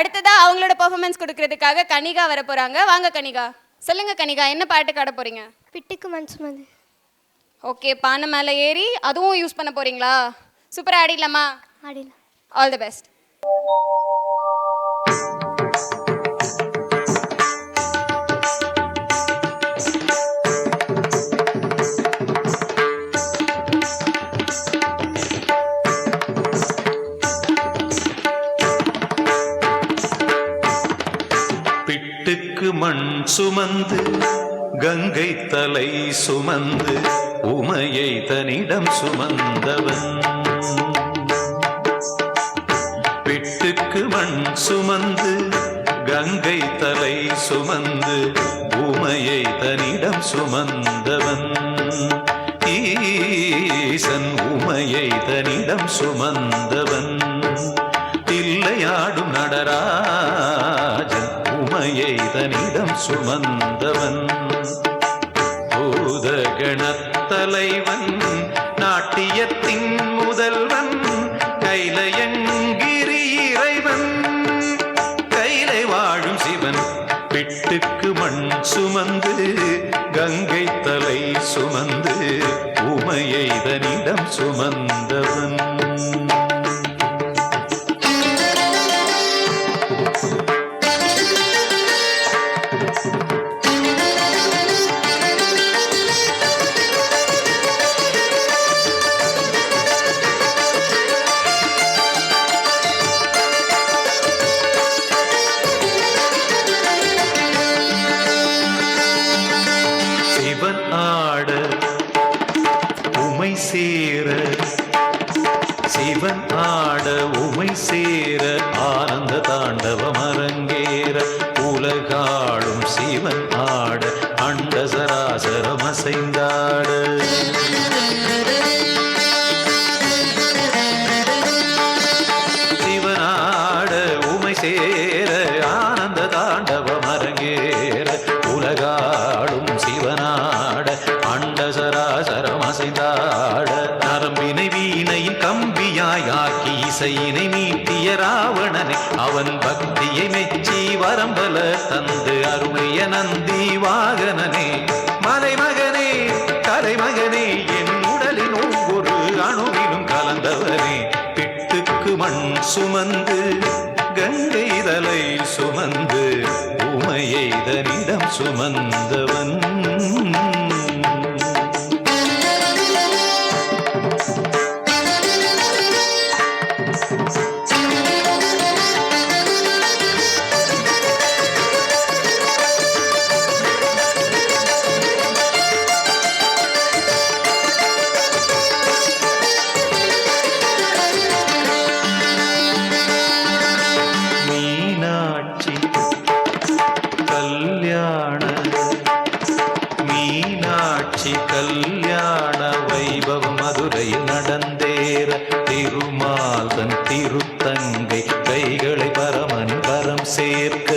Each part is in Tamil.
அடுத்ததா அவங்களோட பெர்ஃபார்மன்ஸ் கொடுக்கறதுக்காக கனிகா வர போறாங்க. வாங்க கனிகா. சொல்லுங்க கனிகா, என்ன பாட்டு காட்ட போறீங்க? பிட்டுக்கு மண் சுமந்து. ஓகே, பானை மேலே ஏறி அதுவும் யூஸ் பண்ண போறீங்களா? சூப்பராக ஆடிடலாமா? ஆடிடலாம். All the best. பிட்டுக்கு மண் சுமந்து கங்கை தலை சுமந்து உமையை தன்னிடம் சுமந்தவன். பிட்டுக்கு மண் சுமந்து கங்கை தலை சுமந்து உமையை தன்னிடம் சுமந்தவன். ஈசன் உமையை தன்னிடம் சுமந்தவன். தில்லையாடும் நடராஜன் உமையை தன்னிடம் சுமந்தவன். பூதகணத்தலைவன் நாட்டியத்தின் முதல்வன் கைலயங்கிரி இறைவன் கைலை வாழும் சிவன். பிட்டுக்கு மண் சுமந்து கங்கை தலை சுமந்து உமையை தன்னிடம் சுமந்தவன். சிவன் ஆட உமை சேர ஆனந்த தாண்டவம் அரங்கேற உலகாளும் சிவன் ஆட அண்ட சராசரம் அசைந்தாட. சிவனாட உமை சேர ஆனந்த தாண்டவம் அரங்கேற உலகாளும் சிவனாட அண்ட சராசரம் அசைந்தாட. நரம்பினை வீணையின் கம்பியாயாக்கி இசையினை மீட்டிய ராவணனை அவன் பக்தியை மெச்சி வரம்பல தந்து அருளிய நந்தி வாகனனே. மலைமகனே கலைமகனே என் உடலின் ஒவ்வொரு அணுவிலும் கலந்தவனே. பிட்டுக்கு மண் சுமந்து கங்கை தலை சுமந்து உமையை தன்னிடம் சுமந்தவன். மீனாட்சி கல்யாண வைபவம் மதுரையில் நடந்தேற திருமால் தன் திருத்தங்கை கைகளை பரமனின் கரம் சேர்க்க.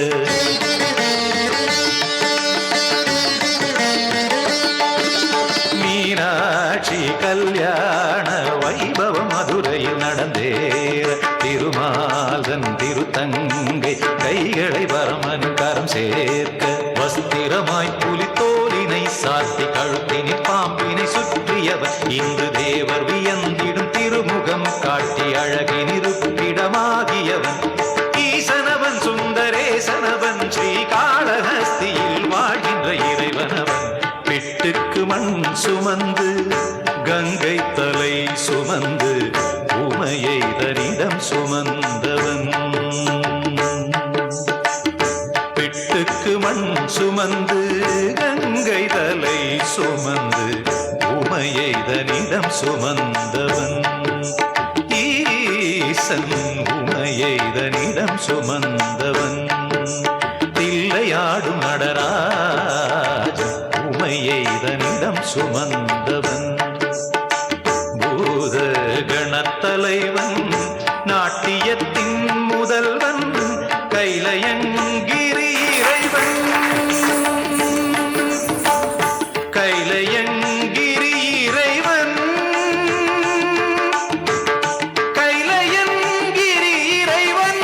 மீனாட்சி கல்யாண வைபவம் மதுரையில் நடந்தேற திருமால் தன் திருத்தங்கை கைகளை பரமனின் கரம் சேர்க்க. வஸ்திரமாய் புலித்தோலினை சாத்தி கழுத்தினில் பாம்பினை சுற்றியவர் இன்று தேவர் வியந்திடும் திருமுகம் காட்டி அழகினிருப்பிடமாகியவன். ஈசனவன் சுந்தரேசனவன் ஸ்ரீகாளஹஸ்தியில் வாழ்கின்ற இறைவனவன். பிட்டுக்கு மண் சுமந்து கங்கை தலை சுமந்து உமையை தன்னிடம் சுமந்தவன். பிட்டுக்கு மண் சுமந்து கங்கை தலை சுமந்து உமையை தன்னிடம் சுமந்தவன். ஈசன் உமையை தன்னிடம் சுமந்தவன். தில்லையாடும் நடராஜன் உமையை தன்னிடம் சுமந்தவன். பூத கணத்தலைவன் நாட்டியத்தின் முதல்வன் கைலயங்கிரி இறைவன் கைலயங்கிரி இறைவன் கைலயங்கிரி இறைவன்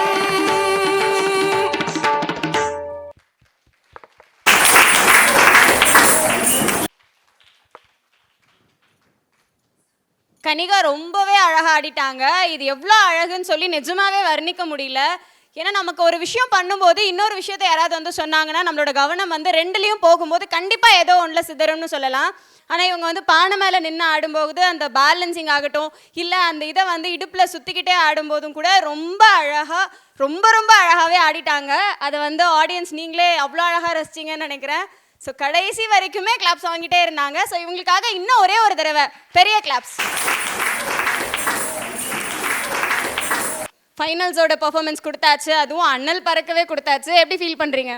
கனிகா ரொம்பவே அழகாக ஆடிட்டாங்க. இது எவ்வளோ அழகுன்னு சொல்லி நிஜமாவே வர்ணிக்க முடியல. ஏன்னா நமக்கு ஒரு விஷயம் பண்ணும்போது இன்னொரு விஷயத்தை யாராவது வந்து சொன்னாங்கன்னா நம்மளோட கவனம் வந்து ரெண்டுலேயும் போகும்போது கண்டிப்பாக ஏதோ ஒன்றில் சிதறும்னு சொல்லலாம். ஆனால் இவங்க வந்து பானை மேலே நின்று ஆடும்போது அந்த பேலன்சிங் ஆகட்டும், இல்லை அந்த இதை வந்து இடுப்பில் சுற்றிக்கிட்டே ஆடும்போதும் கூட ரொம்ப அழகாக ரொம்ப ரொம்ப அழகாகவே ஆடிட்டாங்க. அதை வந்து ஆடியன்ஸ் நீங்களே அவ்வளோ அழகாக ரசிச்சிங்கன்னு நினைக்கிறேன். ஸோ கடைசி வரைக்குமே கிளாப்ஸ் வாங்கிட்டே இருந்தாங்க. ஸோ இவங்களுக்காக இன்னும் ஒரே ஒரு தடவை பெரிய கிளாப்ஸ். ஃபைனல்ஸோட பெர்ஃபார்மன்ஸ் கொடுத்தாச்சு, அதுவும் அண்ணல் பறக்கவே கொடுத்தாச்சு. எப்படி ஃபீல் பண்ணுறீங்க?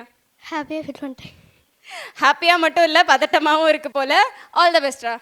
ஹாப்பியாக ஃபீல் பண்ணிட்டேன். ஹாப்பியாக மட்டும் இல்லை, பதட்டமாகவும் இருக்குது போல். All the பெஸ்ட்ரா.